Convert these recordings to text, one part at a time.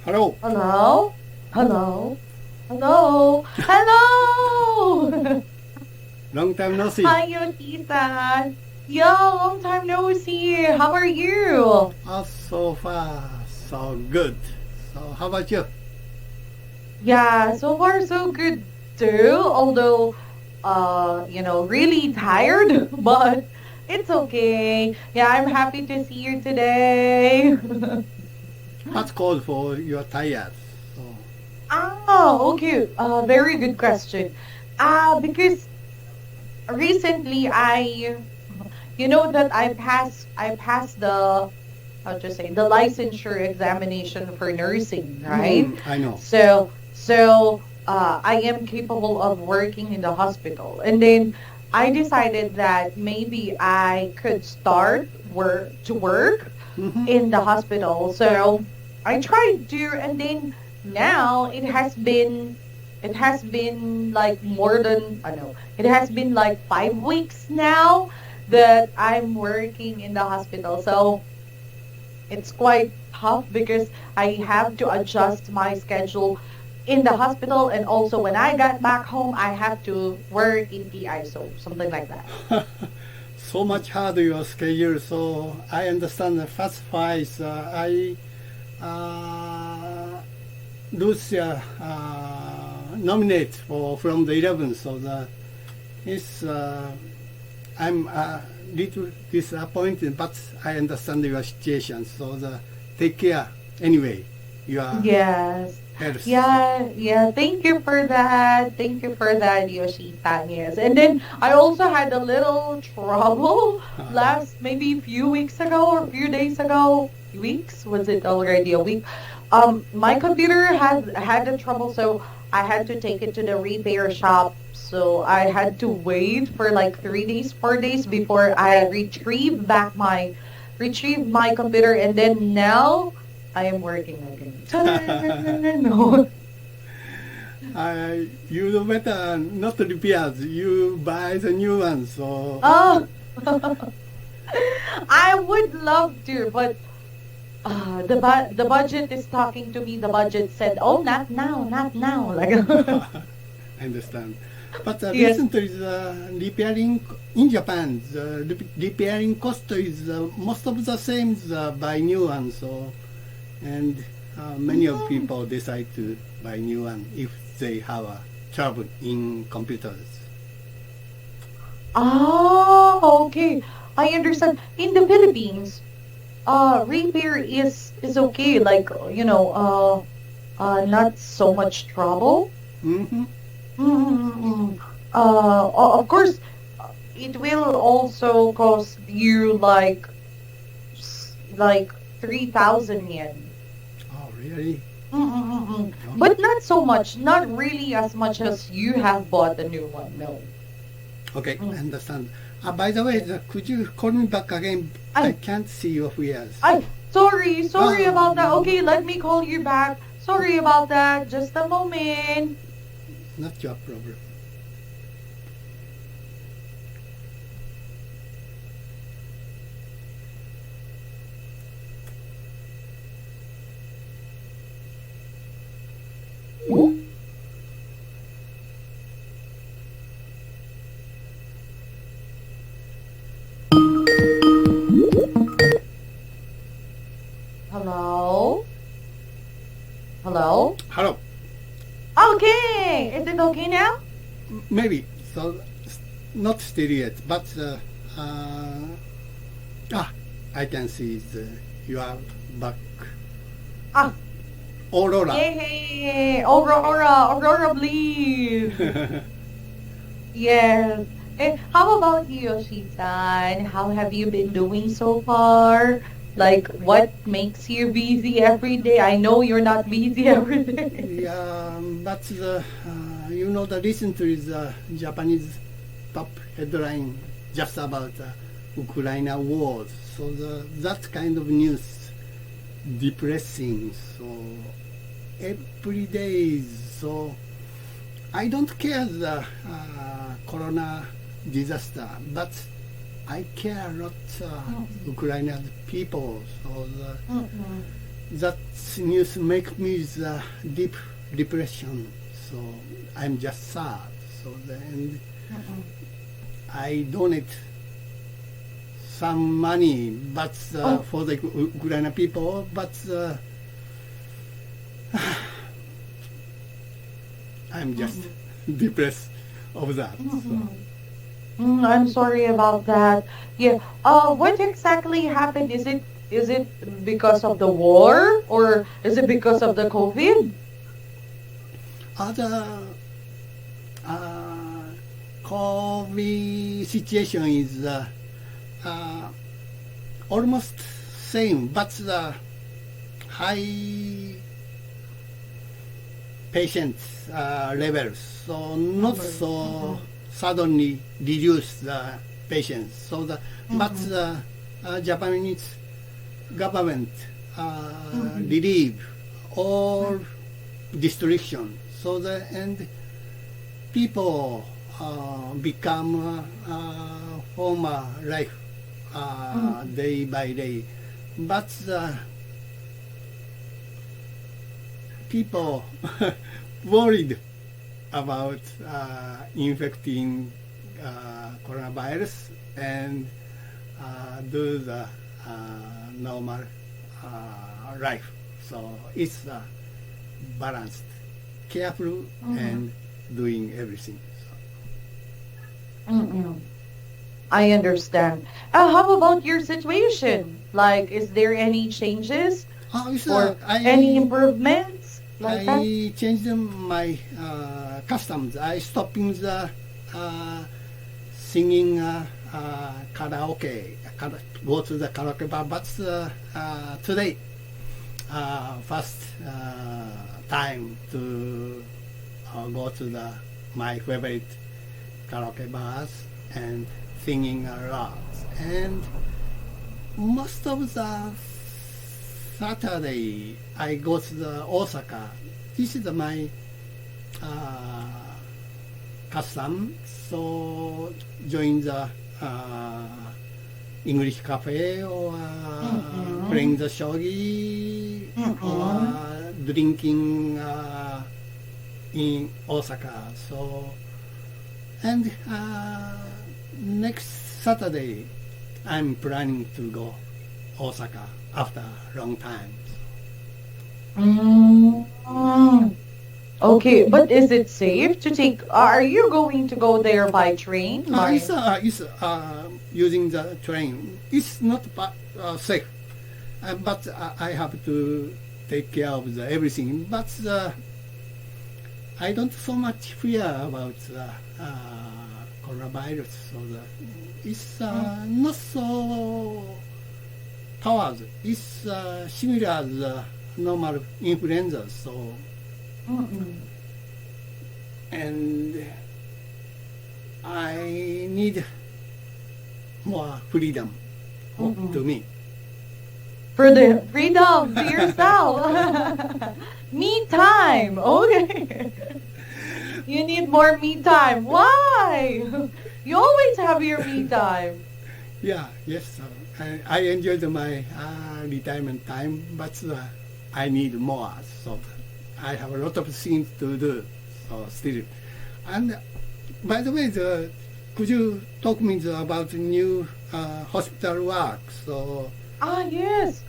Hello. Hello? Hello? Hello? Hello? Long time no see. Hi, Yoshi-san. Yo, long time no see. How are you? So far, so good. So how about you? Yeah, so far so good too. Although, really tired, but it's okay. Yeah, I'm happy to see you today. What's called for your tired? So, Okay. Very good question. Because recently you know that I passed the how to say the licensure examination for nursing, right? I know. So I am capable of working in the hospital, and then I decided that maybe I could start work Mm-hmm. in the hospital. So I tried to, and then now it has been like more than I know. It has been like 5 weeks now that I'm working in the hospital. So it's quite tough because I have to adjust my schedule in the hospital, and also when I got back home I have to work in TI, so something like that. So much hard your schedule. So I understand the first five. I lose nominate for from the 11th. So it's I'm little disappointed, but I understand your situation. So take care anyway. Your Yes. health. Yeah. Thank you for that. Thank you for that, Yoshita. Yes. And then I also had a little trouble last maybe a few weeks ago or a few days ago. Weeks? Was it already a week? My computer had a trouble, so I had to take it to the repair shop. So I had to wait for like 3 days, 4 days before I retrieved my computer, and then now I am working again. No. You better not repair. You buy the new one. So Oh, I would love to, but the budget is talking to me. The budget said, "Oh, not now, not now." Like, I understand. But yes. recently, the repairing in Japan, the repairing cost is most of the same as buy new one. So, and many of people decide to buy new one if they have a trouble in computers. Oh, okay. I understand. In the Philippines, repair is okay. Like, not so much trouble. Mm-hmm. Mm-hmm. Of course, it will also cost you like 3,000 yen. Oh, really? Mm-mm-mm. No? But not so much, not really as much as you have bought a new one. No. Okay, I Mm. understand. By the way, could you call me back again? I I, can't see your ears. sorry about that. No, Okay, let me call you back. Sorry about that. Just a moment. not your problem. Hello? Hello? Hello. Okay. Is it okay now? Maybe. So, not still yet, but I can see you are back. Ah, Aurora. yay! Aurora, please. Yes. How about you, Yoshi-san? How have you been doing so far? Like, what makes you busy every day? I know you're not busy every day. Yeah, but the recently the Japanese top headline just about Ukraine war. So that kind of news depressing. So every day. So I don't care the corona disaster, but I care a lot Ukrainian people. So Mm-mm. that news make me the deep depression. So I'm just sad. So then I donate some money, but for the Ukrainian people, but I'm just depressed of that. So. I'm sorry about that. Yeah. What exactly happened? Is it because of the war or is it because of the COVID? Other COVID situation is almost same, but the high patient levels, so not so suddenly reduce the patients. So but the Japanese government relieve all restriction. So and people become former life day by day. But people worried about infecting coronavirus and do the normal life. So it's balanced, careful, and doing everything. I understand. How about your situation? Like, is there any changes or any improvements like that? I changed my customs. I stopping the singing karaoke. Go to the karaoke bar, but today, first time to go to my favorite karaoke bars and singing a lot. And most of the Saturday I go to the Osaka. This is my custom. So join the English cafe or playing the shogi or drinking in Osaka. So and next Saturday I'm planning to go Osaka after a long time. Okay, but is it safe to take? Are you going to go there by train? It's using the train. It's not safe, but I have to take care of everything. But I don't so much fear about coronavirus. So it's not so powers. It's similar as normal influenza. So. And I need more freedom to me. For the freedom to yourself. Me time. Okay. You need more me time. Why? You always have your me time. Yes. I enjoyed my retirement time, but I need more. So I have a lot of things to do still. And by the way, could you talk me about new hospital work? So. Yes.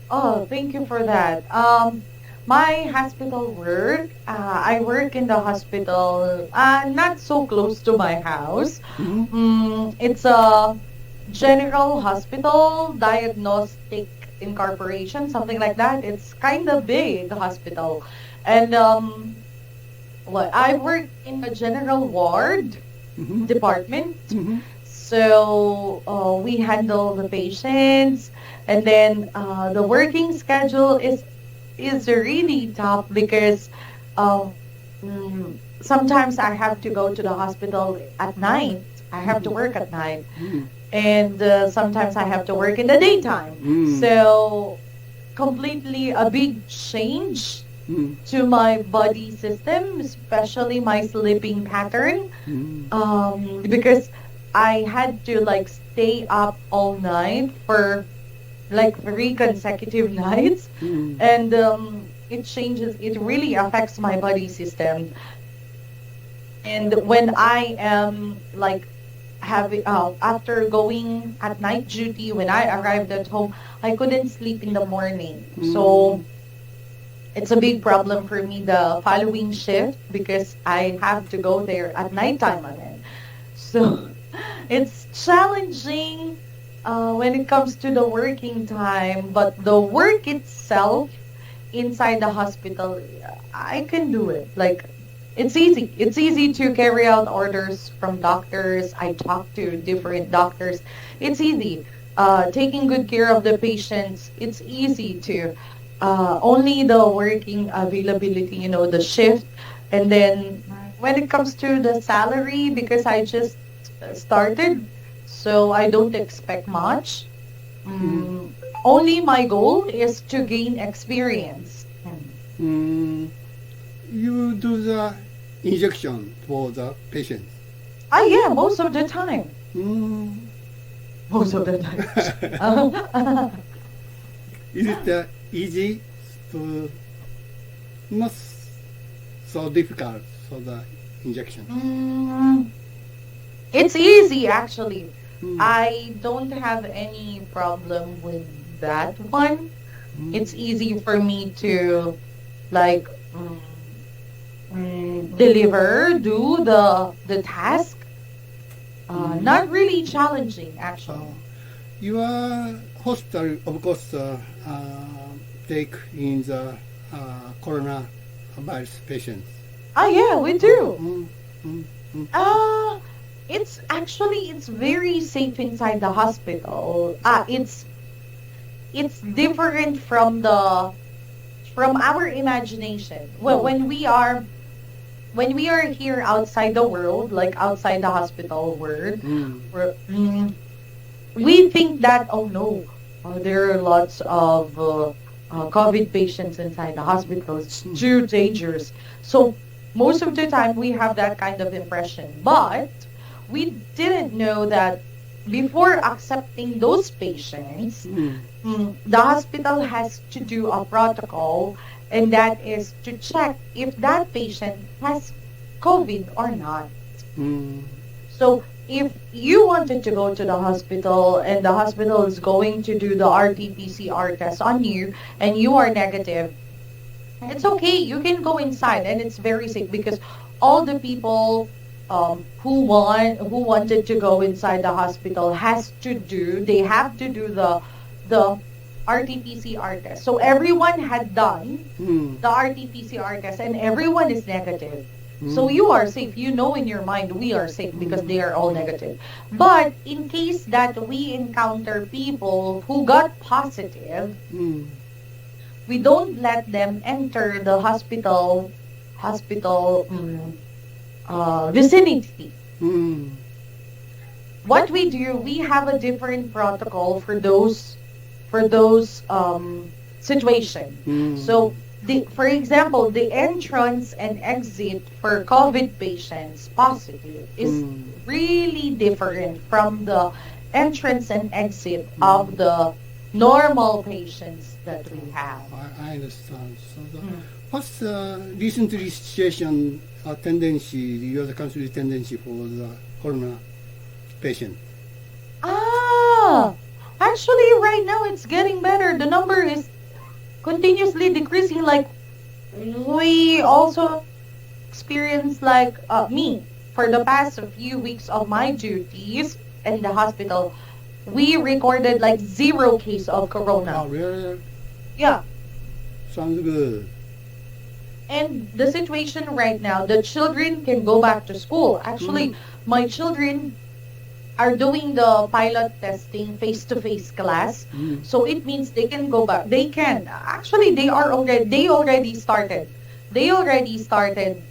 Oh, thank you for that. My hospital work, I work in the hospital, not so close to my house. It's a general hospital, diagnostic incorporation, something like that. It's kind of big hospital. And I work in a general ward department. So we handle the patients, and then the working schedule is really tough because sometimes I have to go to the hospital at night. I have to work at night. And sometimes I have to work in the daytime. So completely a big change to my body system, especially my sleeping pattern, because I had to stay up all night for like 3 consecutive nights, and it really affects my body system. And when I am like having after going at night duty, when I arrived at home, I couldn't sleep in the morning. So it's a big problem for me the following shift because I have to go there at nighttime again. So it's challenging when it comes to the working time, but the work itself inside the hospital, I can do it. Like, it's easy. It's easy to carry out orders from doctors. I talk to different doctors. It's easy. Taking good care of the patients, it's easy to. Only the working availability, the shift. And then when it comes to the salary, because I just started, so I don't expect much. Only my goal is to gain experience. You do the injection for the patients? Yeah, most of the time. Most of the time. Is it easy to not so difficult for the injection? It's easy actually. I don't have any problem with that one. It's easy for me to like deliver, do the task. Not really challenging actually. Your hospital, of course, take in the coronavirus patients. Yeah, we do. It's very safe inside the hospital. It's different from our imagination. Well, when we are here outside the world, like outside the hospital world, we think that, oh no, there are lots of COVID patients inside the hospital. It's too dangerous. So most of the time we have that kind of impression. But we didn't know that before accepting those patients, the hospital has to do a protocol, and that is to check if that patient has COVID or not. So if you wanted to go to the hospital and the hospital is going to do the RT-PCR test on you and you are negative, it's okay. You can go inside and it's very safe because all the people who wanted to go inside the hospital have to do the RT-PCR test. So everyone had done the RT-PCR test and everyone is negative. So you are safe. You know in your mind we are safe because they are all negative. But in case that we encounter people who got positive, we don't let them enter the hospital vicinity. What we do, we have a different protocol for those situations. So for example, the entrance and exit for COVID patients positive is really different from the entrance and exit of the normal patients that we have. I understand. So what's the recently situation tendency, your country tendency for the corona patient? Actually right now it's getting better. The number is continuously decreasing. Like we also experienced like me for the past few weeks of my duties in the hospital, we recorded like 0 case of corona. Oh, really? Yeah. Sounds good. And the situation right now, the children can go back to school. Actually, my children are doing the pilot testing face-to-face class. So it means they can go back. They can. Actually, they already started. They already started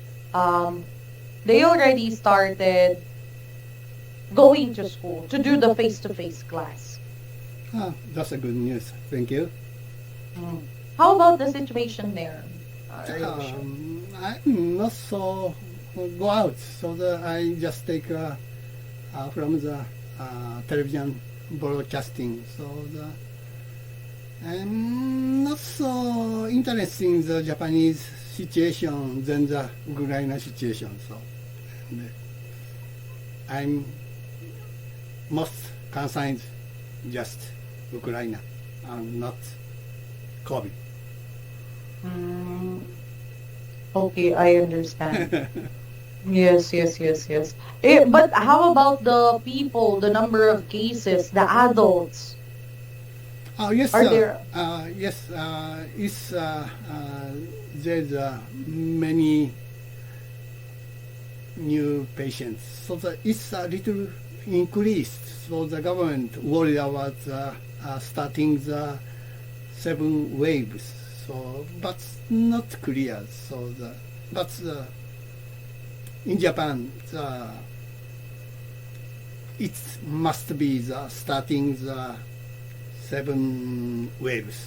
going to school to do the face-to-face class. That's a good news. Thank you. How about the situation there? I'm not so go out, so that I just take from the television broadcasting. So I'm not so interested in the Japanese situation than the Ukraine situation. So, and I'm most concerned just Ukraine and not COVID. Okay, I understand. Yes, yes, yes, yes. But how about the people, the number of cases, the adults? Yes, Are there? yes, there's many new patients. So it's a little increased. So the government worried about starting the 7 waves. So, but not clear. So in Japan, it must be the starting the 7 waves.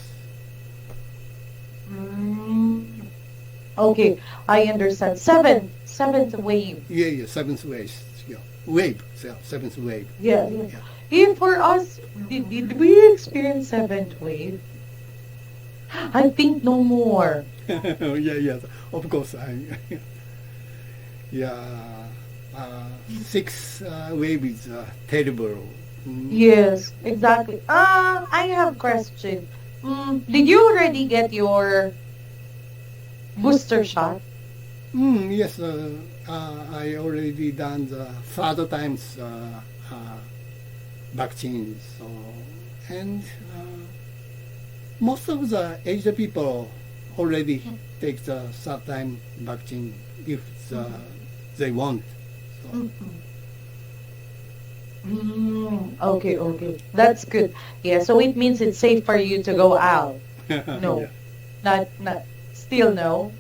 Okay, I understand. Seventh wave. Yeah, 7th wave. Yeah. Wave, yeah, 7th wave. Yeah, yeah. If for us, did we experience seventh wave? I think no more. Yeah, of course. Yeah, 6 wave is terrible. Yes, exactly. I have question. Did you already get your booster shot? Yes, I already done the 3rd times vaccine. So, and most of the aged people already take the 3rd time vaccine if they want. So. Okay, okay. That's good. Yeah, so it means it's safe for you to go out. No. Yeah. Not, still no.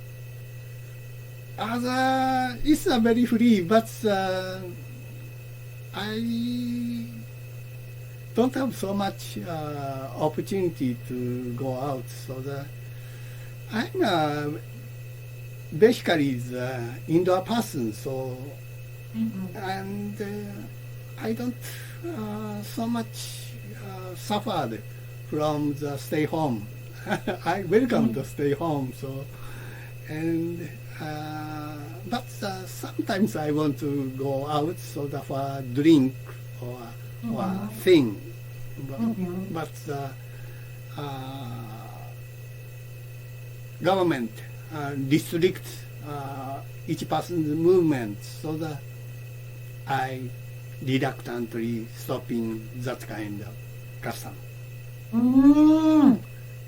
It's very free, but I don't have so much opportunity to go out. So I'm basically the indoor person. So and I don't so much suffered from the stay home. I welcome the stay home. So and. But sometimes I want to go out so that for drink or thing. But government restricts each person's movement, so that I reluctantly stopping that kind of custom.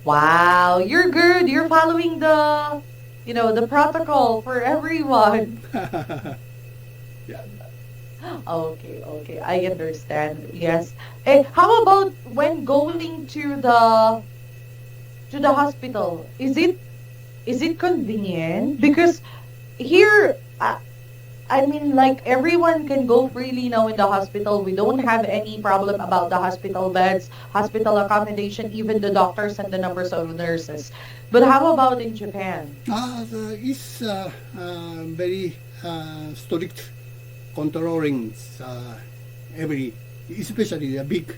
Wow, you're good. You're following the protocol for everyone. Yeah. Okay, I understand. Yes. How about when going to the hospital? Is it convenient? Because here, I mean, like everyone can go freely now in the hospital. We don't have any problem about the hospital beds, hospital accommodation, even the doctors and the numbers of nurses. But how about in Japan? It's very strict controlling especially the big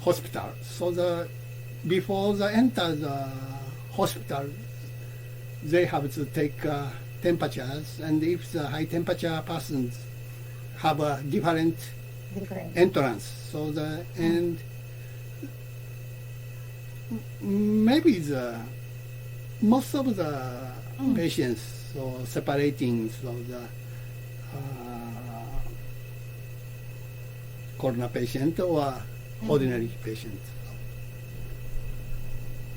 hospital. So before they enter the hospital, they have to take temperatures, and if the high temperature persons have a different entrance, so and maybe most of the patients so separating the corona patient or ordinary patient.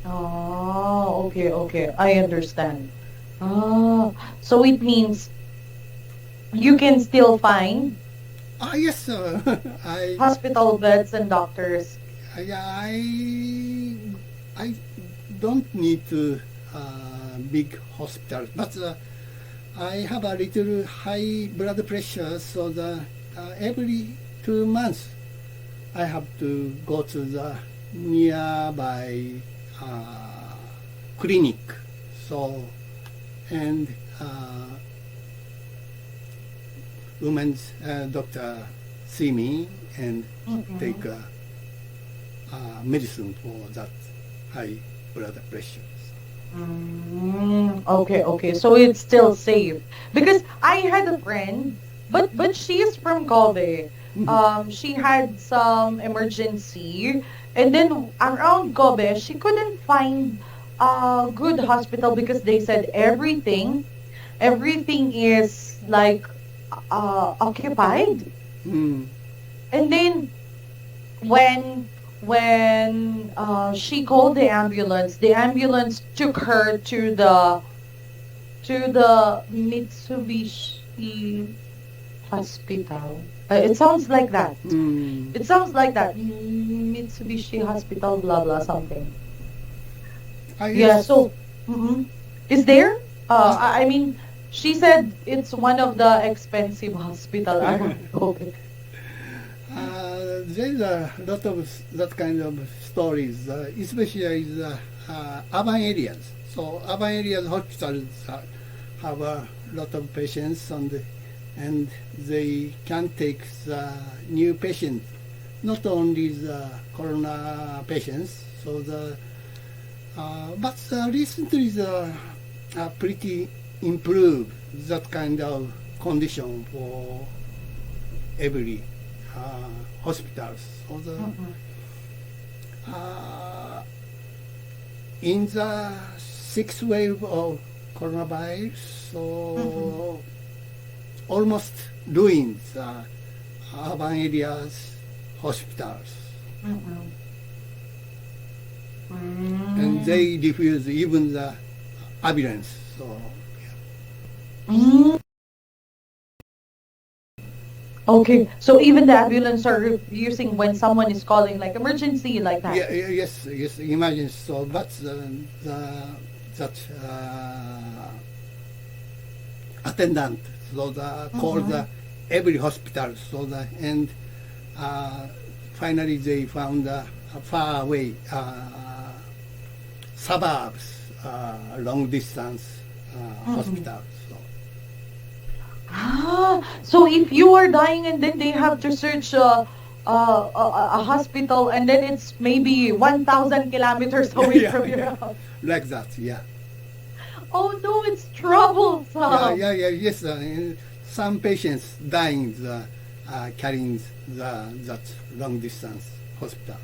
Oh, okay. I understand. Oh, so it means you can still find Yes, hospital beds and doctors. I don't need to big hospital, but I have a little high blood pressure, so every 2 months I have to go to the nearby clinic. So, and women's doctor see me and take medicine for that high blood pressure. Okay. So it's still safe because I had a friend, but she is from Kobe. She had some emergency, and then around Kobe, she couldn't find a good hospital because they said everything is like occupied. Mm. And then when she called the ambulance took her to the Mitsubishi hospital. It sounds like that. Mm. It sounds like that. Mitsubishi hospital, blah blah something. I Yeah. guess, So, is there? I mean, she said it's one of the expensive hospital around Kobe. there's a lot of that kind of stories, especially the urban areas. So urban areas hospitals have a lot of patients, and they can take the new patients, not only the corona patients. So but recently pretty improved that kind of condition for every hospitals. So in the sixth wave of coronavirus, so almost ruined the urban areas hospitals, and they refuse even the ambulance. So Mm. Okay, so even the ambulance are refusing when someone is calling like emergency like that. yes, imagine. So that's that attendant, so call the every hospital, so and finally they found a far away suburbs, long distance hospitals. So if you are dying and then they have to search a hospital and then it's maybe 1,000 kilometers away Yeah, from your yeah. house. Like that, yeah. Oh no, it's troublesome. Yes. Some patients dying carrying that long distance hospital.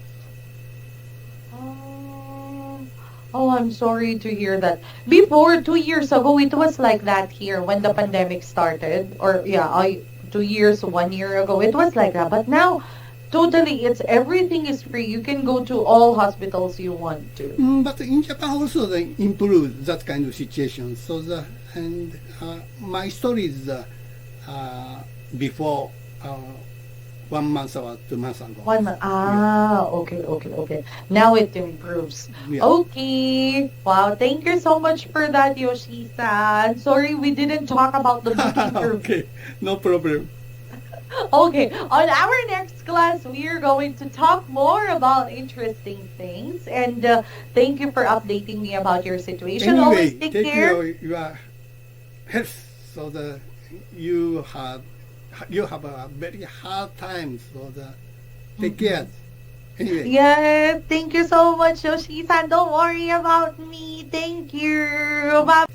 Oh, I'm sorry to hear that. Before, 2 years ago, it was like that here when the pandemic started. Or, yeah, 2 years, 1 year ago, it was like that. But now, totally, everything is free. You can go to all hospitals you want to. But in Japan also they improved that kind of situation. So my story is before 1 month or 2 months ago. 1 month. Okay. Now it improves. Yeah. Okay. Wow. Thank you so much for that, Yoshi-san. Sorry we didn't talk about the booking curve. Okay, no problem. Okay. On our next class, we are going to talk more about interesting things. And thank you for updating me about your situation. Anyway, Always take care. your health, so that you have a very hard time, so take care. Anyway. Yes. Thank you so much, Yoshi-san. Don't worry about me. Thank you. Bye.